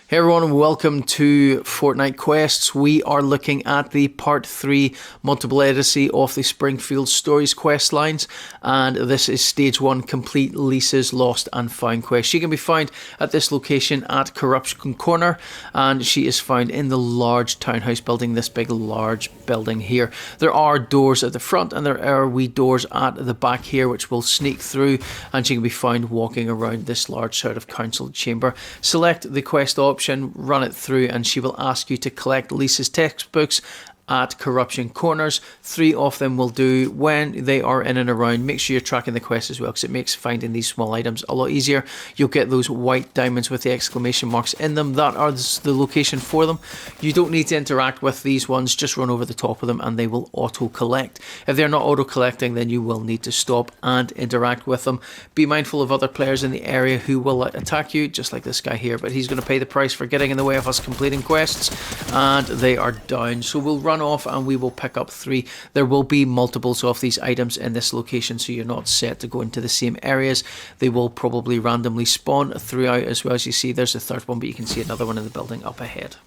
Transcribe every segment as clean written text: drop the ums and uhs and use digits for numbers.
Hey everyone, welcome to Fortnite Quests. We are looking at the part 3 multiplidicy of the Springfield Stories quest lines, and this is stage 1, complete Lisa's Lost and Found quest. She can be found at this location at Corruption Corner, and she is found in the large townhouse building, this big large building here. There are doors at the front and there are wee doors at the back here which will sneak through, and she can be found walking around this large sort of council chamber. Select the quest option, run it through, and she will ask you to collect Lisa's textbooks at Corruption Corners. 3 of them will do when they are in and around. Make sure you're tracking the quest as well, because it makes finding these small items a lot easier. You'll get those white diamonds with the exclamation marks in them. That are the location for them. You don't need to interact with these ones, just run over the top of them and they will auto collect. If they're not auto collecting, then you will need to stop and interact with them. Be mindful of other players in the area who will attack you, just like this guy here, but he's going to pay the price for getting in the way of us completing quests, and they are down. So we'll run off and we will pick up 3. There will be multiples of these items in this location, so you're not set to go into the same areas. They will probably randomly spawn throughout as well. As you see, there's the third one, but you can see another one in the building up ahead.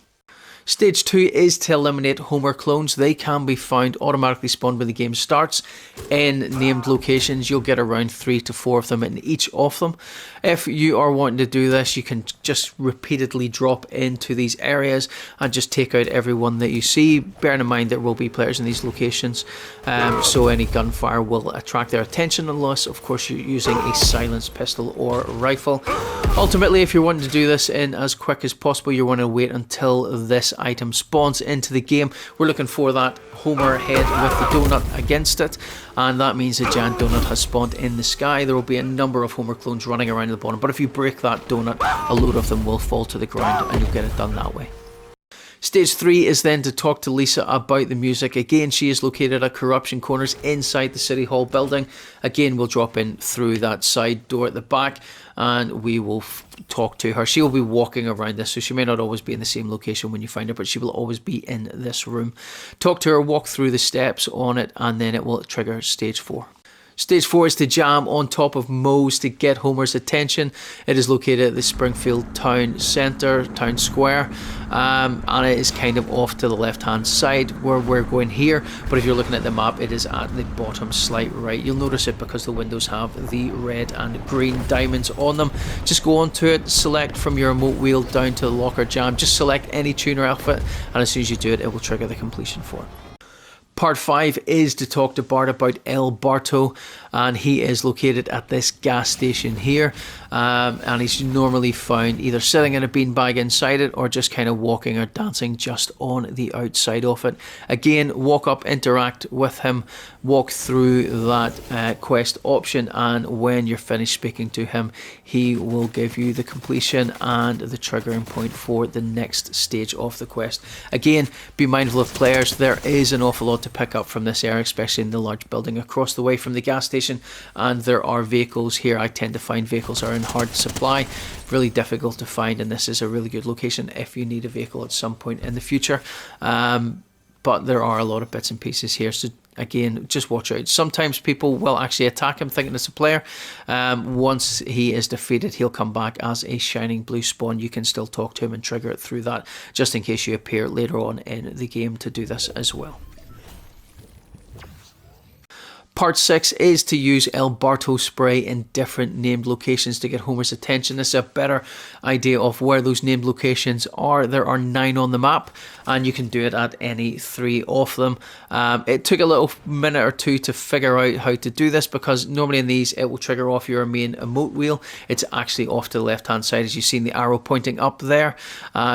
Stage 2 is to eliminate Homer clones. They can be found automatically spawned when the game starts in named locations. You'll get around 3 to 4 of them in each of them. If you are wanting to do this, you can just repeatedly drop into these areas and just take out everyone that you see. Bearing in mind there will be players in these locations, so any gunfire will attract their attention, unless of course you're using a silenced pistol or rifle. Ultimately, if you're wanting to do this in as quick as possible, you want to wait until this item spawns into the game. We're looking for that Homer head with the donut against it, and that means a giant donut has spawned in the sky. There will be a number of Homer clones running around at the bottom, but if you break that donut, a load of them will fall to the ground and you'll get it done that way. Stage 3 is then to talk to Lisa about the music. Again, she is located at Corruption Corners inside the City Hall building. Again, we'll drop in through that side door at the back and we will talk to her. She will be walking around this, so she may not always be in the same location when you find her, but she will always be in this room. Talk to her, walk through the steps on it, and then it will trigger stage 4. Stage 4 is to jam on top of Moe's to get Homer's attention. It is located at the Springfield Town Centre, Town Square, and it is kind of off to the left hand side where we're going here, but if you're looking at the map, it is at the bottom slight right. You'll notice it because the windows have the red and green diamonds on them. Just go onto it, select from your remote wheel down to the locker jam, just select any tuner outfit, and as soon as you do it, it will trigger the completion for it. Part 5 is to talk to Bart about El Barto, and he is located at this gas station here, and he's normally found either sitting in a beanbag inside it or just kind of walking or dancing just on the outside of it. Again, walk up, interact with him, walk through that quest option, and when you're finished speaking to him, he will give you the completion and the triggering point for the next stage of the quest. Again, be mindful of players. There is an awful lot to pick up from this area, especially in the large building across the way from the gas station, and there are vehicles here. I tend to find vehicles are in hard supply, really difficult to find, and this is a really good location if you need a vehicle at some point in the future, but there are a lot of bits and pieces here, so again, just watch out. Sometimes people will actually attack him thinking it's a player. Once he is defeated, he'll come back as a shining blue spawn. You can still talk to him and trigger it through that, just in case you appear later on in the game to do this as well. Part 6 is to use El Barto spray in different named locations to get Homer's attention. This is a better idea of where those named locations are. There are 9 on the map, and you can do it at any 3 of them. It took a little minute or 2 to figure out how to do this, because normally in these it will trigger off your main emote wheel. It's actually off to the left hand side, as you've seen the arrow pointing up there.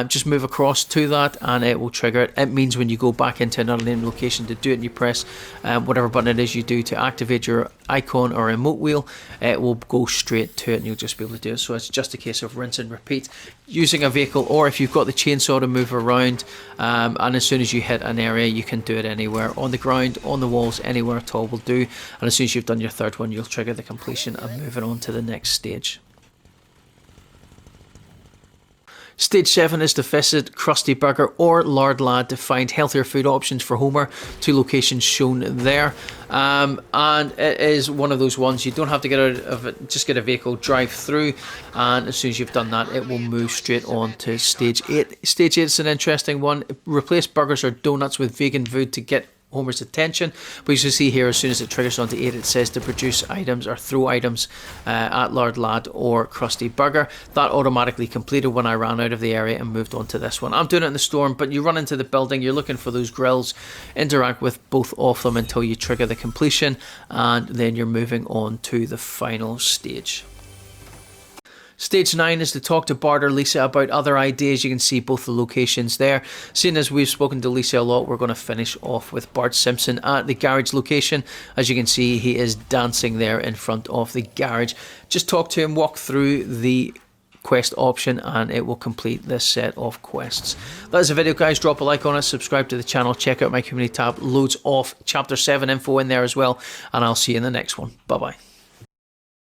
Just move across to that and it will trigger it. It means when you go back into another named location to do it, and you press whatever button it is you do to activate your icon or emote wheel, it will go straight to it and you'll just be able to do it. So it's just a case of rinse and repeat using a vehicle, or if you've got the chainsaw to move around, and as soon as you hit an area you can do it anywhere, on the ground, on the walls, anywhere at all will do, and as soon as you've done your third one you'll trigger the completion and move it on to the next stage. Stage 7 is to visit Krusty Burger or Lard Lad to find healthier food options for Homer, 2 locations shown there. And it is one of those ones you don't have to get out of it, just get a vehicle, drive through, and as soon as you've done that, it will move straight on to Stage 8. Stage 8 is an interesting one. Replace burgers or donuts with vegan food to get Homer's attention, but you can see here as soon as it triggers onto 8, it says to produce items or throw items at Lard Lad or Krusty Burger. That automatically completed when I ran out of the area and moved on to this one. I'm doing it in the storm, but you run into the building, you're looking for those grills, interact with both of them until you trigger the completion, and then you're moving on to the final stage. Stage 9 is to talk to Bart or Lisa about other ideas. You can see both the locations there. Seeing as we've spoken to Lisa a lot, we're going to finish off with Bart Simpson at the garage location. As you can see, he is dancing there in front of the garage. Just talk to him, walk through the quest option, and it will complete this set of quests. That is the video, guys. Drop a like on it, subscribe to the channel, check out my community tab. Loads of Chapter 7 info in there as well, and I'll see you in the next one. Bye-bye.